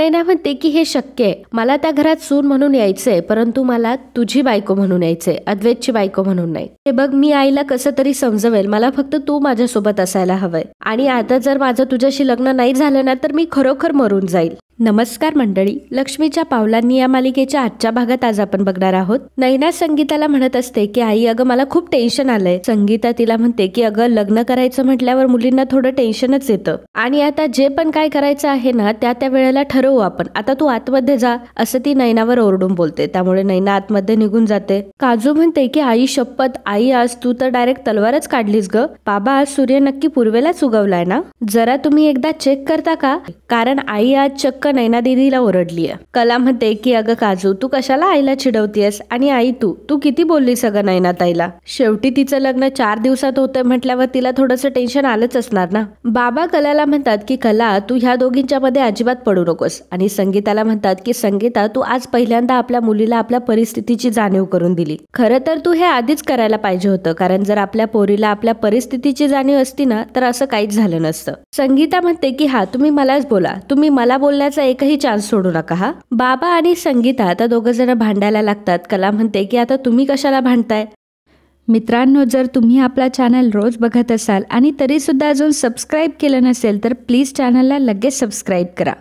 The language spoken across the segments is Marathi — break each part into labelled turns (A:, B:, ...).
A: नैना म्हणते की हे शक्य आहे, मला त्या घरात सून म्हणून यायचंय, परंतु मला तुझी बायको म्हणून यायचंय, अद्वैतची बायको म्हणून नाही. हे बघ, मी आईला कसं तरी समजवेल, मला फक्त तू माझ्यासोबत असायला हवंय. आणि आता जर माझं तुझ्याशी लग्न नाही झालं ना तर मी खरोखर मरून जाईल. नमस्कार मंडळी, लक्ष्मीच्या पावलांनी या मालिकेच्या आजच्या भागात आज आपण बघणार आहोत. नैना संगीताला म्हणत असते की आई अगं मला खूप टेन्शन आलंय. संगीता तिला म्हणते की अगं लग्न करायचं म्हटल्यावर मुलींना थोडं टेन्शनच येतं आणि आता जे पण काय करायचं आहे ना त्या वेळेला ठरवू आपण. आता तू आतमध्ये जा, असं ती नैनावर ओरडून बोलते. त्यामुळे नैना आतमध्ये निघून जाते. काजू म्हणते की आई शपथ, आई आज तू तर डायरेक्ट तलवारच काढलीस ग. बाबा आज सूर्य नक्की पूर्वेलाच उगवलाय ना, जरा तुम्ही एकदा चेक करता का, कारण आई आज चक्क नैना दीदीला ओरडलीय. कला म्हणते की अगं काजू तू कशाला आईला चिडवतीयस, आणि आई तू किती बोललीस अगं नैना ताईला. शेवटी तिचं लग्न 4 दिवसात होतंय म्हटल्यावर तिला थोडंसं टेन्शन आलंच असणार ना. बाबा कलाला म्हणतात की कला तू ह्या दोघींच्या मध्ये अजिबात पडू नकोस. आणि संगीताला म्हणतात की संगीता तू आज पहिल्यांदा आपल्या मुलीला आपल्या परिस्थितीची जाणीव करून दिली. खरं तर तू हे आधीच करायला पाहिजे होतं, कारण जर आपल्या पोरीला आपल्या परिस्थितीची जाणीव असती ना तर असं काहीच झालं नसतं. संगीता म्हणते की हा तुम्ही मलाच बोला, तुम्ही मला बोलण्याचा एकही चान्स सोडू नका हा. बाबा आणि संगीता आता दोघं जण भांडायला लागतात. कला म्हणते की आता तुम्ही कशाला भांडताय. मित्रांनो, जर तुम्ही आपला चॅनल रोज बघत असाल आणि तरी सुद्धा अजून सबस्क्राईब केलं नसेल तर प्लीज चॅनलला लगेच सबस्क्राईब करा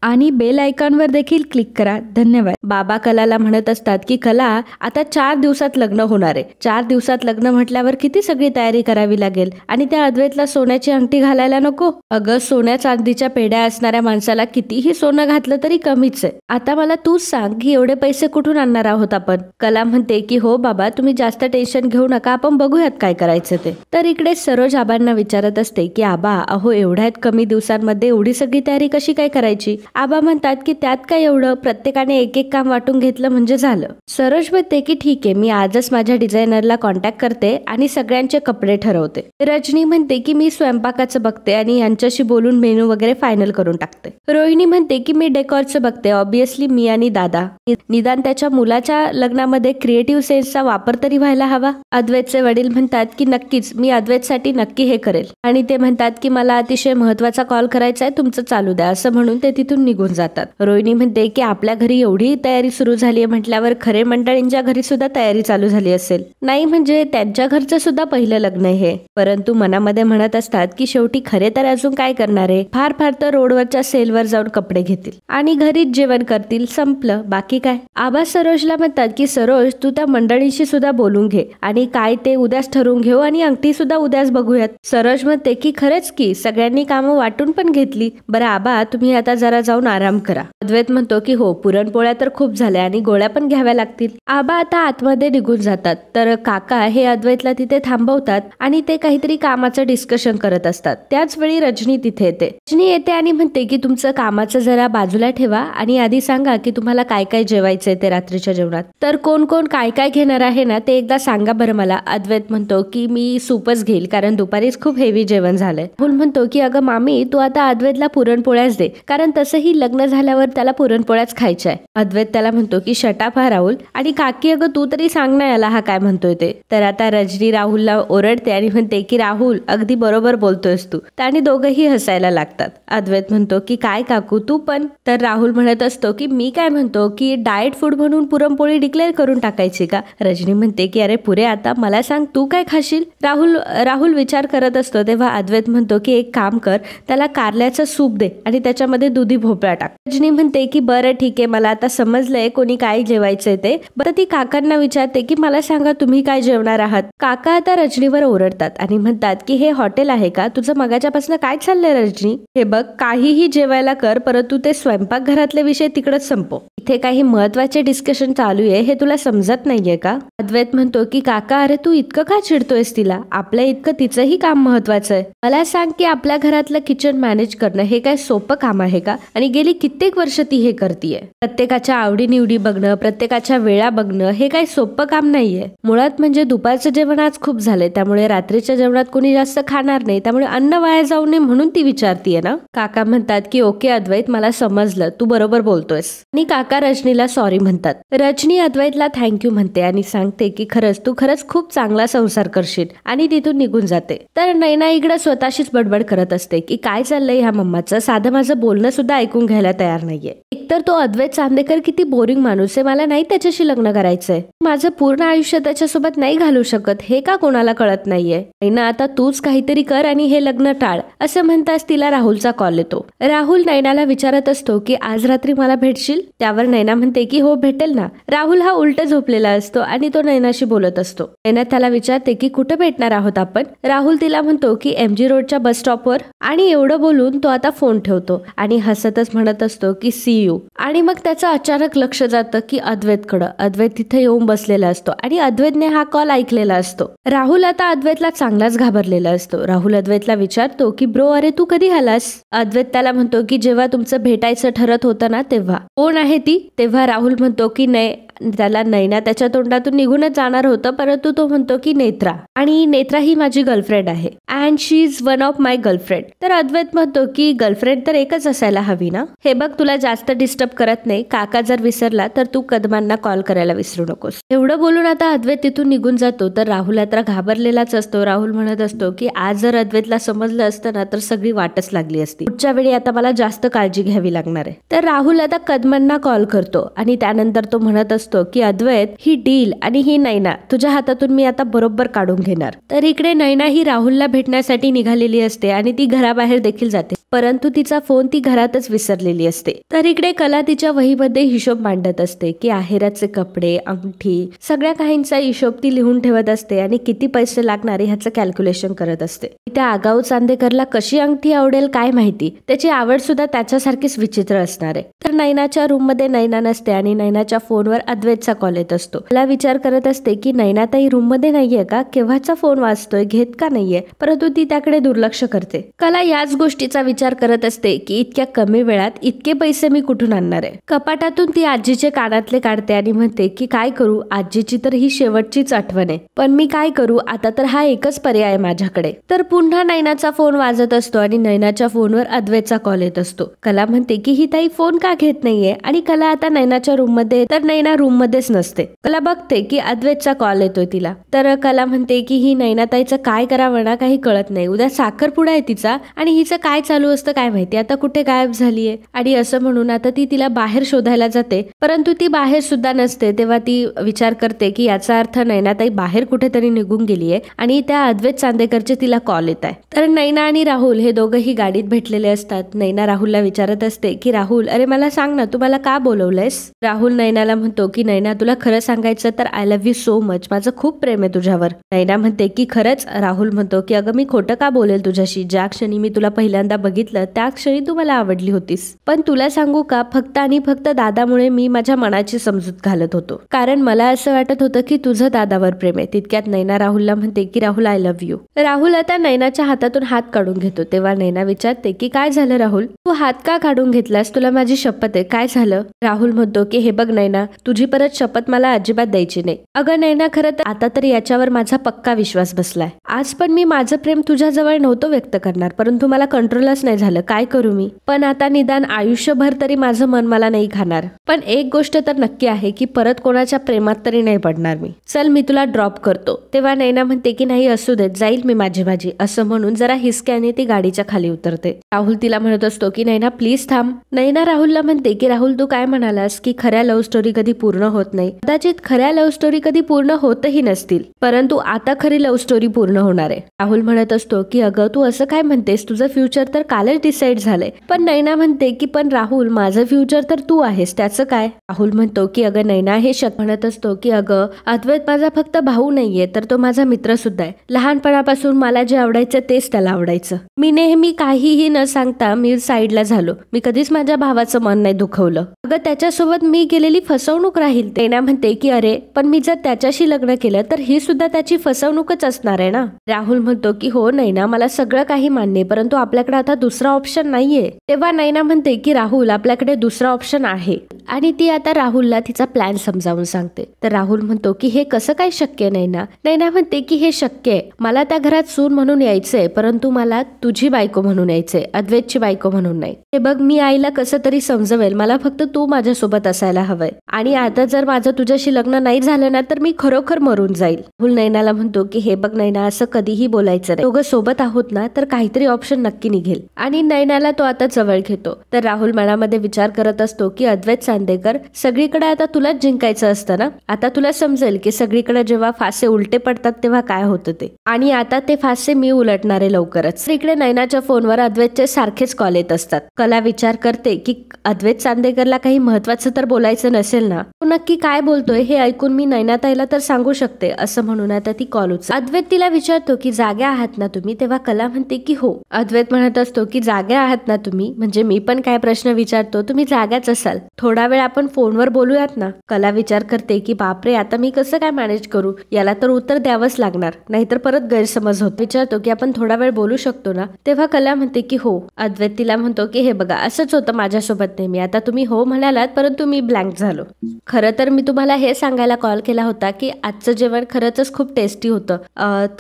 A: आणि बेल आयकॉनवर देखील क्लिक करा. धन्यवाद. बाबा कलाला म्हणत असतात की कला आता 4 दिवसात लग्न होणार आहे. 4 दिवसात लग्न म्हटल्यावर किती सगळी तयारी करावी लागेल, आणि त्या अद्वैतला सोन्याची अंगठी घालायला नको. अगं सोन्या चांदीच्या पेढ्या असणाऱ्या माणसाला कितीही सोनं घातलं तरी कमीच आहे. आता मला तूच सांग की एवढे पैसे कुठून आणणार आहोत आपण. कला म्हणते की हो बाबा तुम्ही जास्त टेन्शन घेऊ नका, आपण बघूयात काय करायचं ते. तर इकडे सरोज आबांना विचारत असते की आबा अहो एवढ्यात कमी दिवसांमध्ये एवढी सगळी तयारी कशी काय करायची. आबा म्हणतात की त्यात काय एवढं, प्रत्येकाने एक एक काम वाटून घेतलं म्हणजे झालं. सरोज म्हणते की ठीक आहे, मी आजच माझ्या डिझायनरला कॉन्टॅक्ट करते आणि सगळ्यांचे कपडे ठरवते. रजनी म्हणते की मी स्वयंपाकाचं बघते आणि यांच्याशी बोलून मेनू वगैरे फायनल करून टाकते. रोहिणी म्हणते की मी डेकॉरचं बघते, ऑब्विसली मी आणि दादा. निदान त्याच्या मुलाच्या लग्नामध्ये क्रिएटिव्ह सेन्सचा वापर तरी व्हायला हवा. अद्वैतचे वडील म्हणतात की नक्कीच, मी अद्वैतसाठी नक्की हे करेल. आणि ते म्हणतात की मला अतिशय महत्वाचा कॉल करायचा आहे, तुमचं चालू द्या, असं म्हणून ते तिथून निघून जातात. रोहिणी म्हणते की आपल्या घरी एवढी तयारी सुरू झाली आहे म्हटल्यावर खरे मंडळींच्या घरी सुद्धा तयारी चालू झाली असेल. नाही म्हणजे त्यांच्या घरचं सुद्धा पहिलं लग्न आहे. परंतु मनामध्ये म्हणत असतात की शेवटी खरे तर अजून काय करणार आहे, फार फार तर रोडवरच्या सेलवर जाऊन कपडे घेतील आणि घरीच जेवण करतील, संपलं, बाकी काय. आबा सरोजला म्हणतात की सरोज तू त्या मंडळींशी सुद्धा बोलून घे आणि काय ते उद्याच ठरवून घेऊ आणि अंगठी सुद्धा उद्याच बघूयात. सरोज म्हणते की खरंच की सगळ्यांनी कामं वाटून पण घेतली. बरं आबा तुम्ही आता जरा जाऊन आराम करा. अद्वैत म्हणतो की हो पुरणपोळ्या तर खूप झाल्या आणि गोळ्या पण घ्याव्या लागतील. आबा आता आतमध्ये निघून जातात. तर काका हे अद्वैतला तिथे थांबवतात आणि ते काहीतरी कामाचं डिस्कशन करत असतात. त्याच वेळी रजनी तिथे येते. रजनी येते आणि म्हणते की तुमचं कामाचं जरा बाजूला ठेवा आणि आधी सांगा की तुम्हाला काय काय जेवायचंय ते रात्रीच्या जेवणात. तर कोण कोण काय काय घेणार आहे ना ते एकदा सांगा बरं मला. अद्वैत म्हणतो की मी सूपच घेईल, कारण दुपारीच खूप हेवी जेवण झालंय. राहुल म्हणतो की अगं मामी तू आता अद्वैतला पुरणपोळ्याच दे, कारण तसंही लग्न झाल्यावर त्याला पुरणपोळ्याच खायच्या आहे. अद्वैत त्याला म्हणतो की शटाप हा राहुल, आणि काकी अगं तू तरी सांग ना याला हा काय म्हणतोय ते. तर आता रजनी राहुलला ओरडते आणि म्हणते की राहुल अगदी बरोबर बोलतोयस तू. आणि दोघंही हसायला लागतात. अद्वैत म्हणतो की काय काकू तू पण. तर राहुल म्हणत असतो की मी काय म्हणतो की डाएट फूड म्हणून पुरणपोळी डिक्लेअर करून टाकायची का. रजनी म्हणते की अरे पुरे आता मला सांग तू काय खाशील. राहुल विचार करत असतो. तेव्हा अद्वैत म्हणतो की एक काम कर, त्याला कारल्याचं सूप दे आणि त्याच्यामध्ये दुधी भोपळा टाक. रजनी म्हणते की बरं ठीक आहे, मला आता समजलंय कोणी काय जेवायचंय ते. बरं ती काकांना विचारते की मला सांगा तुम्ही काय जेवणार आहात. काका आता रजनीवर ओरडतात आणि म्हणतात की हे हॉटेल आहे का, तुझं मगाच्यापासून काय चाललंय रजनी. हे बघ काहीही जेवायला कर, परंतु ते स्वयंपाक घरातले विषय तिकडच संपव. इथे काही महत्वाचे डिस्कशन चालू आहे हे तुला समजत नाहीये का. अद्वैत म्हणतो की काका अरे तू इतकं का चिडतोयस तिला, आपल्या इतकं तिचंही काम महत्वाचं आहे. मला सांग की आपल्या घरातलं किचन मॅनेज करणं हे काय सोपं काम आहे का, आणि गेली कित्येक वर्ष ती हे करतीये. प्रत्येकाच्या आवडीनिवडी बघणं, प्रत्येकाच्या वेळा बघणं हे काही सोपं काम नाहीये. मुळात म्हणजे दुपारचं जेवण आज खूप झालंय, त्यामुळे रात्रीच्या जेवणात कोणी जास्त खाणार नाही, त्यामुळे अन्न वाया जाऊ नये म्हणून ती विचारतीये ना. काका म्हणतात की ओके अद्वैत मला समजलं, तू बरोबर बोलतोयस. आणि काका एका रजनीला सॉरी म्हणतात. रजनी अद्वैतला थँक्यू म्हणते आणि सांगते की खरंच तू खरंच खूप चांगला संसार करशील आणि तिथून निघून जाते. तर नैना इकडे स्वतःशीच बडबड करत असते की काय चाललंय ह्या मम्माचं, साधं माझं बोलणं सुद्धा ऐकून घ्यायला तयार नाहीये. एकतर तो अद्वैत चांदेकर किती बोरिंग माणूस आहे, मला नाही त्याच्याशी लग्न करायचंय, माझं पूर्ण आयुष्य त्याच्यासोबत नाही घालू शकत, हे का कोणाला कळत नाहीये. नैना आता तूच काहीतरी कर आणि हे लग्न टाळ, असं म्हणताच तिला राहुलचा कॉल येतो. राहुल नैनाला विचारत असतो की आज रात्री मला भेटशील. त्यावर नैना म्हणते की हो भेटेल ना. राहुल हा उलट झोपलेला असतो आणि तो नैनाशी बोलत असतो. नैना त्याला विचारते की कुठे भेटणार आहोत आपण. राहुल तिला म्हणतो की MG रोडच्या बस स्टॉपवर. आणि एवढं बोलून तो आता फोन ठेवतो आणि हसतच म्हणत असतो की सी यू. आणि मग त्याचं अचानक लक्ष जातं की अद्वैतकडं. अद्वैत तिथे येऊन बसलेला असतो आणि अद्वैतने हा कॉल ऐकलेला असतो. राहुल आता अद्वैतला चांगलाच घाबरलेला असतो. राहुल अद्वैतला विचारतो की ब्रो अरे तू कधी आलास. अद्वैत त्याला म्हणतो की जेव्हा तुमचं भेटायचं ठरत होतं ना तेव्हा. कोण आहे ती. तेव्हा राहुल म्हणतो की नाही, त्याला नैना त्याच्या तोंडातून निघूनच जाणार होतं, परंतु तो म्हणतो की नेत्रा, आणि नेत्रा ही माझी गर्लफ्रेंड आहे and she is one of my girlfriend. तर अद्वैत म्हणतो की गर्लफ्रेंड तर एकच असायला हवी ना. हे बघ तुला जास्त डिस्टर्ब करत नाही, काका जर विसरला तर तू कदमांना कॉल करायला विसरू नकोस. एवढं बोलून आता अद्वैत तिथून निघून जातो. तर राहुल आता घाबरलेलाच असतो. राहुल म्हणत असतो की आज जर अद्वैतला समजलं असतं ना तर सगळी वाटच लागली असती. पुढच्या वेळी आता मला जास्त काळजी घ्यावी लागणार आहे. तर राहुल आता कदमांना कॉल करतो आणि त्यानंतर तो म्हणत असतो की अद्वैत ही डील आणि ही नैना तुझ्या हातातून मी आता बरोबर काढून घेणार. तर इकडे नैना ही राहुलला भेटण्यासाठी निघालेली असते आणि ती घराबाहेर देखील जाते, परंतु तिचा फोन ती घरातच विसरलेली असते. तर इकडे कला तिच्या वहीमध्ये हिशोब मांडत असते की आहेराचे कपडे, अंगठी, सगळ्या काहींचा हिशोब ती लिहून ठेवत असते आणि किती पैसे लागणार ह्याचं कॅल्क्युलेशन करत असते. त्या आगाऊ चांदेकरला कशी अंगठी आवडेल काय माहिती, त्याची आवड सुद्धा त्याच्यासारखीच विचित्र असणार आहे. तर नैनाच्या रूम मध्ये नैना नसते आणि नैनाच्या फोनवर अद्वैतचा कॉल येत असतो. मला विचार करत असते की नैनाताई रूम मध्ये नाहीये का, केव्हाचा फोन वाजतोय, घेत का नाहीये, परंतु ती त्याकडे दुर्लक्ष करते. कला याच गोष्टीचा विचार करत असते की इतक्या कमी वेळात इतके पैसे मी कुठून आणणार आहे. कपाटातून ती आजीचे कानातले काढते आणि म्हणते की काय करू, आजीची तर ही शेवटचीच आठवण आहे, पण मी काय करू आता, तर हा एकच पर्याय आहे माझ्याकडे. तर पुन्हा नैनाचा फोन वाजत असतो आणि नैनाच्या फोनवर अद्वैतचा कॉल येत असतो. कला म्हणते की ही ताई फोन का घेत नाहीये आणि कला आता नैनाच्या रूम मध्ये, तर नैना रूम मध्येच नसते. कला बघते की अद्वैतचा कॉल येतोय तिला. तर कला म्हणते की ही नैनाताईचं काय करावं ना काही कळत नाही, उद्या साखरपुडा आहे तिचा आणि हिचं काय चालू असतं काय माहिती, आता कुठे गायब झालीये. आणि असं म्हणून आता ती तिला बाहेर शोधायला जाते, परंतु ती बाहेर सुद्धा नसते. तेव्हा ती विचार करते की याचा अर्थ नैनाताई बाहेर कुठेतरी निघून गेलीये आणि त्या अद्वैत चांदेकरचे तिला कॉल येत आहे. तर नैना आणि राहुल हे दोघंही गाडीत भेटलेले असतात. नैना राहुलला विचारत असते की राहुल अरे मला सांग ना तू मला का बोलवलंयस. राहुल नैनाला म्हणतो की नैना तुला खरं सांगायचं तर I love you so much, माझं खूप प्रेम आहे तुझ्यावर. नैना म्हणते की खरंच. राहुल म्हणतो की अगं मी खोटं का बोलेल तुझ्याशी, ज्या क्षणी मी तुला पहिल्यांदा बघितलं त्या क्षणी तू मला आवडली होतीस. पण तुला सांगू का, फक्त आणि फक्त दादामुळे मी माझ्या मनाची समजूत घालत होतो, कारण मला असं वाटत होतं की तुझं दादावर प्रेम आहे. तितक्यात नैना राहुलला म्हणते की Rahul I love you. Rahul आता नैनाच्या हातातून हात काढून घेतो. तेव्हा नैना विचारते की काय झालं राहुल, तू हात का काढून घेतलास, तुला माझी शपथ आहे, काय झालं. राहुल म्हणतो की हे बघ नैना, तुझी परत शपथ मला अजिबात द्यायची नाही. अगं नैना खरं तर आता तर याच्यावर माझा पक्का विश्वास बसलाय. आज पण मी माझं प्रेम तुझ्याजवळ नव्हतं व्यक्त करणार, परंतु मला कंट्रोलच नाही झालं, काय करू मी. पण आता निदान आयुष्यभर तरी माझं मन मला नाही खाणार. पण एक गोष्ट तर नक्की आहे की परत कोणाच्या प्रेमात तरी नाही पडणार मी. चल मी तुला ड्रॉप करतो. तेव्हा नैना म्हणते की नाही असू देत, जाईल मी माझी भाजी, असं म्हणून जरा हिसक्याने ती गाडीच्या खाली उतरते. राहुल तिला म्हणत असतो की नैना प्लीज थांब. नैना राहुलला म्हणते की राहुल तू काय म्हणालास की खऱ्या लव्ह स्टोरी कधी पूर्ण होत नाही. कदाचित खऱ्या लव्ह स्टोरी कधी पूर्ण होतही नसतील, परंतु आता खरी लव्ह स्टोरी पूर्ण होणार आहे. राहुल म्हणत असतो की अगं तू असं काय म्हणतेस, तुझं फ्युचर तर कालच डिसाईड झालंय. पण नैना म्हणते की पण राहुल माझं फ्युचर तर तू आहेस, त्याचं काय. राहुल म्हणतो की अगं नैना हे म्हणत असतो की अगं अद्वैत माझा फक्त भाऊ नाहीये, तर तो माझा मित्र सुद्धा आहे. लहानपणापासून मला जे आवडायचं तेच त्याला आवडायचं. मी नेहमी काहीही न सांगता मी साईडला झालो, मी कधीच माझ्या भावाचं मन नाही दुखवलं. अगं त्याच्यासोबत मी केलेली फसवणूक राहील. नैना म्हणते की अरे पण मी जर त्याच्याशी लग्न केलं तर ही सुद्धा त्याची फसवणूकच असणार आहे ना. राहुल म्हणतो की हो नैना मला सगळं काही मान्य, परंतु आपल्याकडे आता दुसरा ऑप्शन नाहीये. तेव्हा नैना म्हणते की राहुल आपल्याकडे दुसरा ऑप्शन आहे. आणि ती आता राहुलला तिचा प्लॅन समजावून सांगते. तर राहुल म्हणतो की हे कसं काय शक्य नाही ना. नैना म्हणते की हे शक्य आहे, मला त्या घरात सून म्हणून यायचंय, परंतु मला तुझी बायको म्हणून यायचंय, अद्वैतची बायको म्हणून नाही. हे बघ मी आईला कसं तरी समजवेल, मला फक्त तू माझ्यासोबत असायला हवंय आणि आता जर माझं तुझ्याशी लग्न नाही झालं ना तर मी खरोखर मरून जाईल. राहुल नैनाला म्हणतो की हे बघ नैना, असं कधीही बोलायचं नाही, दोघं सोबत आहोत ना तर काहीतरी ऑप्शन नक्की निघेल. आणि नैनाला तो आता जवळ घेतो. तर राहुल मनामध्ये विचार करत असतो की अद्वैत चांदेकर, सगळीकडे आता तुलाच जिंकायचं असतं ना. आता तुला समजेल की सगळीकडे जेव्हा फासे उलटे पडतात तेव्हा काय होतं ते, आणि आता ते फासे मी उलटणारे लवकरच. इकडे नैनाच्या फोनवर अद्वैतचे सारखेच कॉल येत असतात. कला विचार करते की अद्वैत चांदेकरला काही महत्वाचं तर बोलायचं नसेल ना, तो नक्की काय बोलतोय हे ऐकून मी नैनाताईला तर सांगू शकते, असं म्हणून आता ती कॉल उचलते. अद्वैत तिला विचारतो की जाग्या आहात ना तुम्ही, तेव्हा कला म्हणते की हो. अद्वैत म्हणत असतो की जाग्या आहात ना तुम्ही, म्हणजे मी पण काय प्रश्न विचारतो, तुम्ही जाग्याच असाल, थोडा वेळ आपण फोनवर बोलूयात ना. कला विचार करते की बापरे, आता मी कसं काय मॅनेज करू, याला तर उत्तर द्यावंच लागणार, नाहीतर परत गैरसमज होतो. विचारतो की आपण थोडा वेळ बोलू शकतो ना, तेव्हा कला म्हणते की हो. अद्वैत तिला म्हणतो की हे बघा, असंच होतं माझ्यासोबत नेहमी, आता तुम्ही हो म्हणालात परंतु मी ब्लँक झालो. खरं तर मी तुम्हाला हे सांगायला कॉल केला होता की आजचं जेवण खरंच खूप टेस्टी होतं,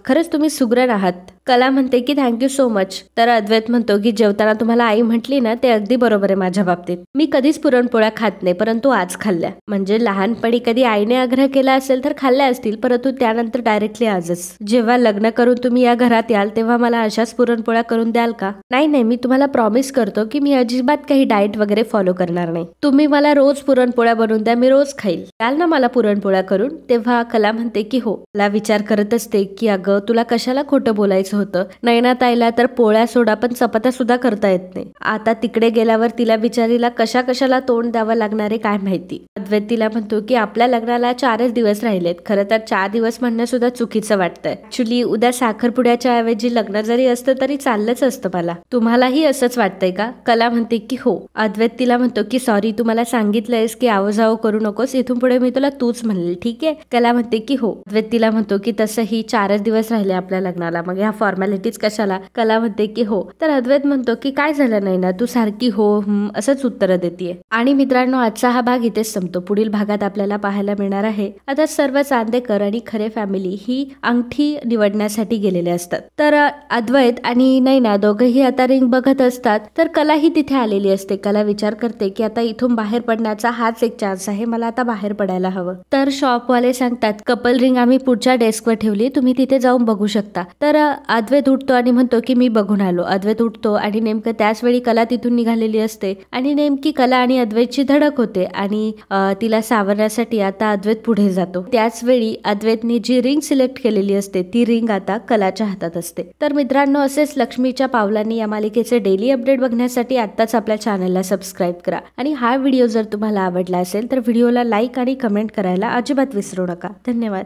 A: खरंच तुम्ही सुगरण आहात. कला म्हणते की थँक्यू सो मच. तर अद्वैत म्हणतो की जेवताना तुम्हाला आई म्हटली ना ते अगदी बरोबर आहे माझ्या बाबतीत, मी कधीच पुरणपोळ्या खात नाही परंतु आज खाल्ल्या. म्हणजे लहानपणी कधी आईने आग्रह केला असेल तर खाल्ल्या असतील, परंतु त्यानंतर डायरेक्टली आजच. जेव्हा लग्न करून तुम्ही या घरात याल तेव्हा मला अशाच पुरणपोळ्या करून द्याल का? नाही नाही, मी तुम्हाला प्रॉमिस करतो की मी अजिबात काही डाएट वगैरे फॉलो करणार नाही. तुम्ही मला रोज पुरणपोळ्या बनवून द्या, मी रोज खाईल. द्याल ना मला पुरणपोळ्या करून? तेव्हा कला म्हणते की हो. कला विचार करत असते की अगं तुला कशाला खोटं बोलायचं होतं. नैनाताईला तर पोळ्या सोडा पण चपात्या सुद्धा करता येत नाही. आता तिकडे गेल्यावर तिला बिचारीला कशाला तोंड द्यावं लागणार आहे काय माहिती. अद्वैत तिला म्हणतो की आपल्या लग्नाला 4च दिवस राहिलेत. खरं तर 4 दिवस म्हणणं सुद्धा चुकीचं वाटतंय. ऍक्च्युली उद्या साखरपुड्याच्या ऐवजी लग्न जरी असतं तरी चाललंच असतं मला. तुम्हालाही असंच वाटतंय का? कला म्हणते की हो. अद्वैत तिला म्हणतो की सॉरी, तू मला सांगितलंयस की आवजाव करू नकोस, इथून पुढे मी तुला तूच म्हणेल, ठीक आहे? कला म्हणते की हो. अद्वैत तिला म्हणतो की तसंही 4च दिवस राहिले आपल्या लग्नाला, मग ह्या फॉर्मॅलिटीज कशाला? कला म्हणते की हो. तर अद्वैत म्हणतो की काय झालं नाही ना, तू सारखी हो असंच उत्तर देतीये. आणि मित्रांनो, आजचा हा भाग इथेच संपतो. पुढील भागात आपल्याला पाहायला मिळणार आहे आता सर्व चांदेकर आणि खरे फॅमिली ही अंगठी निवडण्यासाठी गेलेले असतात. तर अद्वैत आणि नैना दोघेही आता रिंग बघत असतात. तर कला ही तिथे आलेली असते. कला विचार करते की आता इथून बाहेर पडण्याचा हाच एक चान्स आहे, मला आता बाहेर पडायला हवं. तर शॉपवाले सांगतात कपल रिंग आम्ही पुढच्या डेस्कवर ठेवली, तुम्ही तिथे जाऊन बघू शकता. तर अद्वैत उठतो आणि म्हणतो की मी बघून आलो. अद्वैत उठतो आणि नेमकं त्याच वेळी कला तिथून निघालेली असते आणि नेमकी कला आणि अद्वैतची धडक होते आणि तिला सावरण्यासाठी आता अद्वैत पुढे जातो. त्याच वेळी अद्वैतने जी रिंग सिलेक्ट केलेली असते ती रिंग आता कलाच्या हातात असते. तर मित्रांनो, असेच लक्ष्मीच्या पावलांनी या मालिकेचे डेली अपडेट बघण्यासाठी आत्ताच आपल्या चॅनलला सबस्क्राईब करा. आणि हा व्हिडिओ जर तुम्हाला आवडला असेल तर व्हिडिओला लाईक आणि कमेंट करायला अजिबात विसरू नका. धन्यवाद.